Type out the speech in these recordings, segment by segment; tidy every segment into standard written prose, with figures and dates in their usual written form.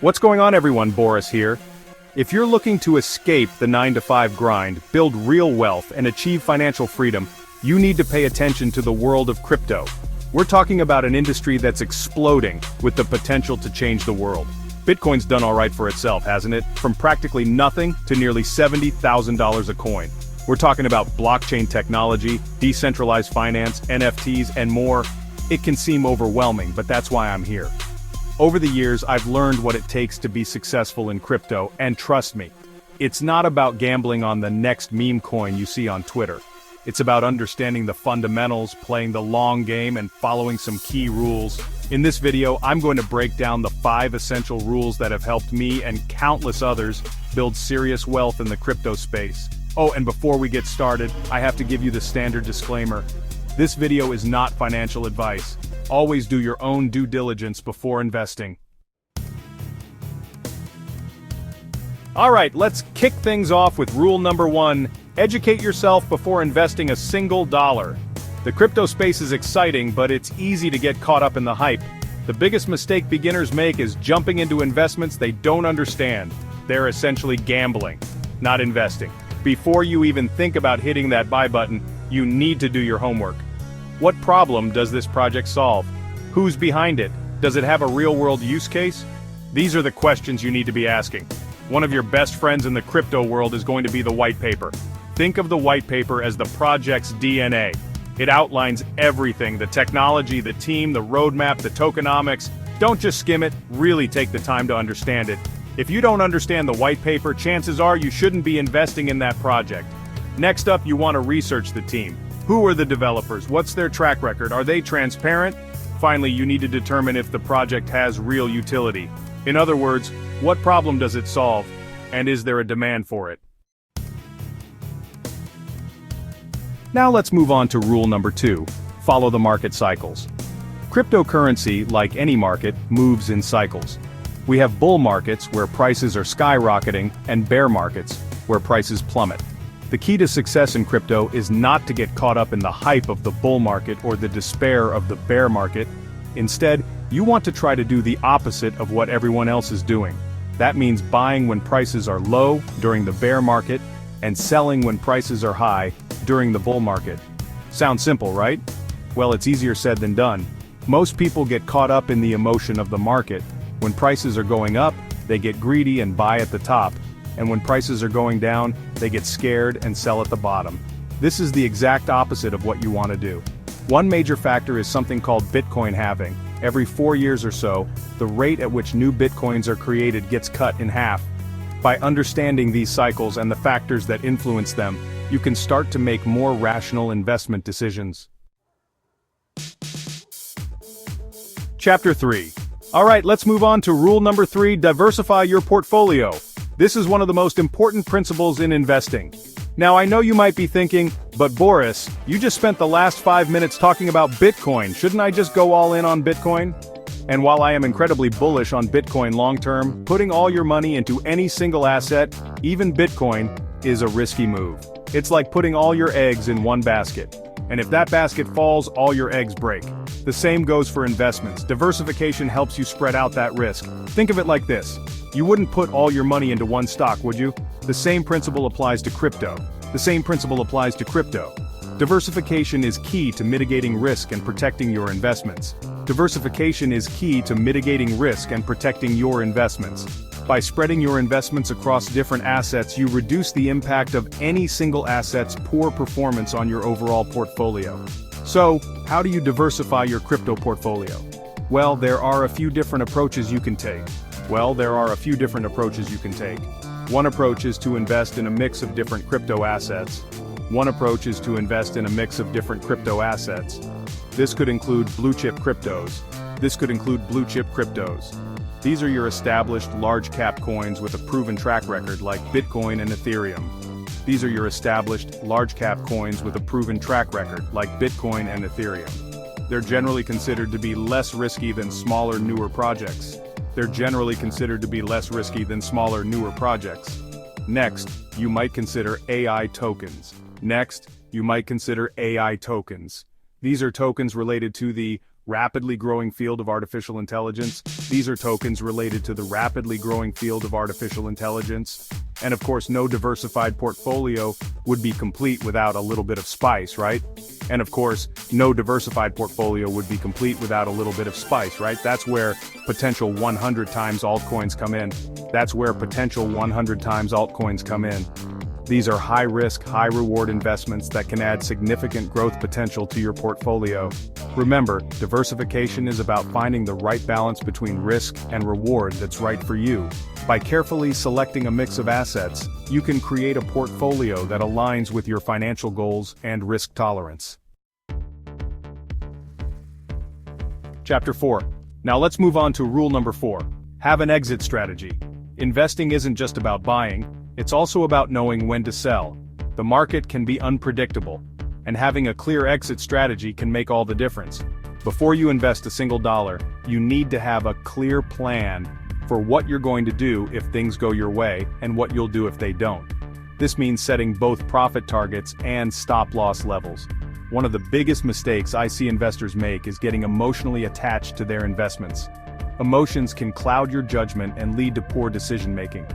What's going on, everyone? Boris here. If you're looking to escape the 9-to-5 grind, build real wealth, and achieve financial freedom, you need to pay attention to the world of crypto. We're talking about an industry that's exploding with the potential to change the world. Bitcoin's done all right for itself, hasn't it? From practically nothing to nearly $70,000 a coin. We're talking about blockchain technology, decentralized finance, NFTs, and more. It can seem overwhelming, but that's why I'm here. Over the years, I've learned what it takes to be successful in crypto, and trust me, it's not about gambling on the next meme coin you see on Twitter. It's about understanding the fundamentals, playing the long game, and following some key rules. In this video, I'm going to break down the 5 essential rules that have helped me and countless others build serious wealth in the crypto space. Oh, and before we get started, I have to give you the standard disclaimer. This video is not financial advice. Always do your own due diligence before investing. Alright, let's kick things off with rule number 1. Educate yourself before investing a single dollar. The crypto space is exciting, but it's easy to get caught up in the hype. The biggest mistake beginners make is jumping into investments they don't understand. They're essentially gambling, not investing. Before you even think about hitting that buy button, you need to do your homework. What problem does this project solve? Who's behind it? Does it have a real-world use case? These are the questions you need to be asking. One of your best friends in the crypto world is going to be the white paper. Think of the white paper as the project's DNA. It outlines everything: the technology, the team, the roadmap, the tokenomics. Don't just skim it, really take the time to understand it. If you don't understand the white paper, chances are you shouldn't be investing in that project. Next up, you want to research the team. Who are the developers? What's their track record? Are they transparent? Finally, you need to determine if the project has real utility. In other words, what problem does it solve? And is there a demand for it? Now let's move on to rule number 2. Follow the market cycles. Cryptocurrency, like any market, moves in cycles. We have bull markets where prices are skyrocketing and bear markets where prices plummet. The key to success in crypto is not to get caught up in the hype of the bull market or the despair of the bear market. Instead, you want to try to do the opposite of what everyone else is doing. That means buying when prices are low during the bear market and selling when prices are high during the bull market. Sounds simple, right? Well, it's easier said than done. Most people get caught up in the emotion of the market. When prices are going up, they get greedy and buy at the top. And when prices are going down, they get scared and sell at the bottom. This is the exact opposite of what you want to do. One major factor is something called Bitcoin halving. Every 4 years or so, the rate at which new Bitcoins are created gets cut in half. By understanding these cycles and the factors that influence them, you can start to make more rational investment decisions. Chapter 3. Alright, let's move on to rule number 3, diversify your portfolio. This is one of the most important principles in investing. Now, I know you might be thinking, but Boris, you just spent the last 5 minutes talking about Bitcoin. Shouldn't I just go all in on Bitcoin? And while I am incredibly bullish on Bitcoin long-term, putting all your money into any single asset, even Bitcoin, is a risky move. It's like putting all your eggs in one basket. And if that basket falls, all your eggs break. The same goes for investments. Diversification helps you spread out that risk. Think of it like this. You wouldn't put all your money into one stock, would you? The same principle applies to crypto. Diversification is key to mitigating risk and protecting your investments. By spreading your investments across different assets, you reduce the impact of any single asset's poor performance on your overall portfolio. So, how do you diversify your crypto portfolio? Well, there are a few different approaches you can take. One approach is to invest in a mix of different crypto assets. This could include blue-chip cryptos. These are your established large-cap coins with a proven track record like Bitcoin and Ethereum. They're generally considered to be less risky than smaller, newer projects. Next, you might consider AI tokens. These are tokens related to the rapidly growing field of artificial intelligence. These are tokens related to the rapidly growing field of artificial intelligence. And of course, no diversified portfolio would be complete without a little bit of spice, right? And of course, no diversified portfolio would be complete without a little bit of spice, right? That's where potential 100 times altcoins come in. That's where potential 100 times altcoins come in. These are high-risk, high-reward investments that can add significant growth potential to your portfolio. Remember, diversification is about finding the right balance between risk and reward that's right for you. By carefully selecting a mix of assets, you can create a portfolio that aligns with your financial goals and risk tolerance. Chapter 4. Now let's move on to rule number 4. Have an exit strategy. Investing isn't just about buying, it's also about knowing when to sell. The market can be unpredictable, and having a clear exit strategy can make all the difference. Before you invest a single dollar, you need to have a clear plan for what you're going to do if things go your way and what you'll do if they don't. This means setting both profit targets and stop-loss levels. One of the biggest mistakes I see investors make is getting emotionally attached to their investments. Emotions can cloud your judgment and lead to poor decision-making.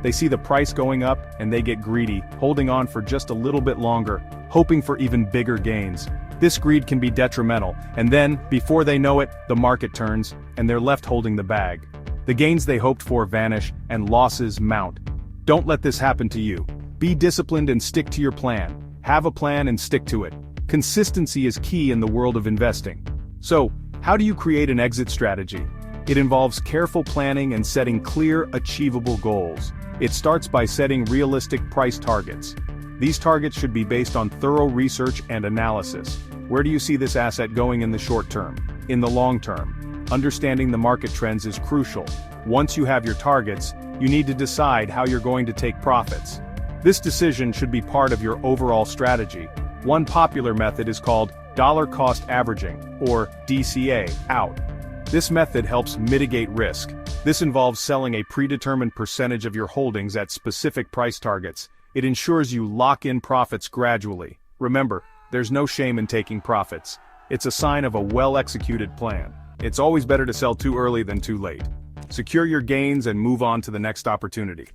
They see the price going up and they get greedy, holding on for just a little bit longer, hoping for even bigger gains. This greed can be detrimental, and then, before they know it, the market turns, and they're left holding the bag. The gains they hoped for vanish, and losses mount. Don't let this happen to you. Be disciplined and stick to your plan. Have a plan and stick to it. Consistency is key in the world of investing. So, how do you create an exit strategy? It involves careful planning and setting clear, achievable goals. It starts by setting realistic price targets. These targets should be based on thorough research and analysis. Where do you see this asset going in the short term? In the long term? Understanding the market trends is crucial. Once you have your targets, you need to decide how you're going to take profits. This decision should be part of your overall strategy. One popular method is called dollar cost averaging, or DCA, out. This method helps mitigate risk. This involves selling a predetermined percentage of your holdings at specific price targets. It ensures you lock in profits gradually. Remember, there's no shame in taking profits. It's a sign of a well-executed plan. It's always better to sell too early than too late. Secure your gains and move on to the next opportunity.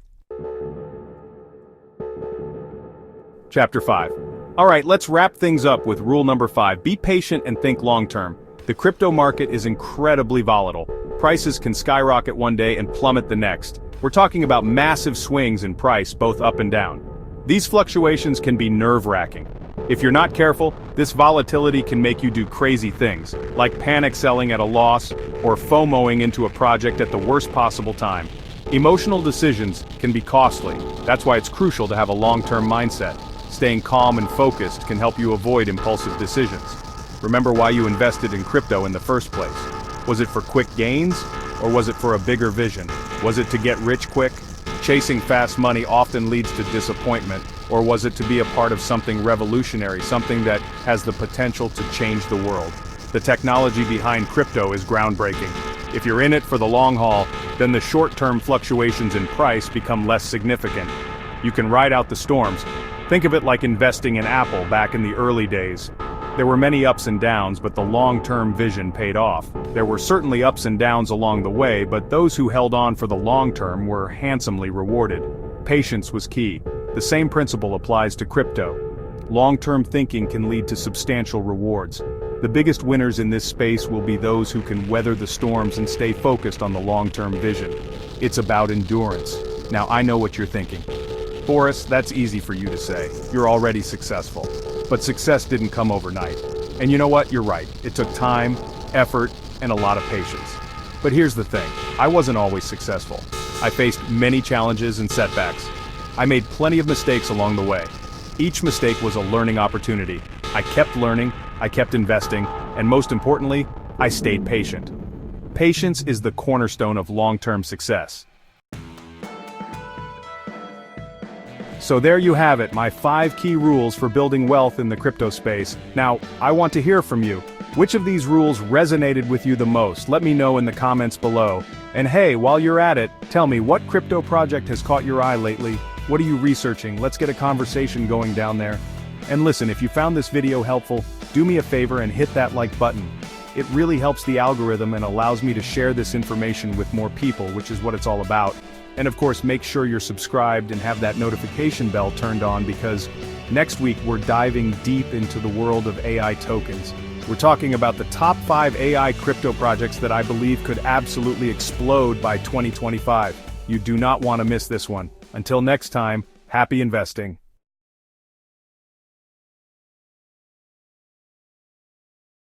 Chapter 5. Alright, let's wrap things up with rule number 5. Be patient and think long-term. The crypto market is incredibly volatile. Prices can skyrocket one day and plummet the next. We're talking about massive swings in price, both up and down. These fluctuations can be nerve-wracking. If you're not careful, this volatility can make you do crazy things, like panic selling at a loss, or FOMOing into a project at the worst possible time. Emotional decisions can be costly. That's why it's crucial to have a long-term mindset. Staying calm and focused can help you avoid impulsive decisions. Remember why you invested in crypto in the first place. Was it for quick gains, or was it for a bigger vision? Was it to get rich quick? Chasing fast money often leads to disappointment, or was it to be a part of something revolutionary, something that has the potential to change the world? The technology behind crypto is groundbreaking. If you're in it for the long haul, then the short-term fluctuations in price become less significant. You can ride out the storms. Think of it like investing in Apple back in the early days. There were many ups and downs, but the long-term vision paid off. There were certainly ups and downs along the way, but those who held on for the long term were handsomely rewarded. Patience was key. The same principle applies to crypto. Long-term thinking can lead to substantial rewards. The biggest winners in this space will be those who can weather the storms and stay focused on the long-term vision. It's about endurance. Now I know what you're thinking. Boris, that's easy for you to say. You're already successful. But success didn't come overnight. And you know what? You're right. It took time, effort, and a lot of patience. But here's the thing. I wasn't always successful. I faced many challenges and setbacks. I made plenty of mistakes along the way. Each mistake was a learning opportunity. I kept learning, I kept investing, and most importantly, I stayed patient. Patience is the cornerstone of long-term success. So there you have it, my 5 key rules for building wealth in the crypto space. Now, I want to hear from you. Which of these rules resonated with you the most? Let me know in the comments below. And hey, while you're at it, tell me what crypto project has caught your eye lately? What are you researching? Let's get a conversation going down there. And listen, if you found this video helpful, do me a favor and hit that like button. It really helps the algorithm and allows me to share this information with more people, which is what it's all about. And of course, make sure you're subscribed and have that notification bell turned on, because next week we're diving deep into the world of AI tokens. We're talking about the top 5 AI crypto projects that I believe could absolutely explode by 2025. You do not want to miss this one. Until next time, happy investing.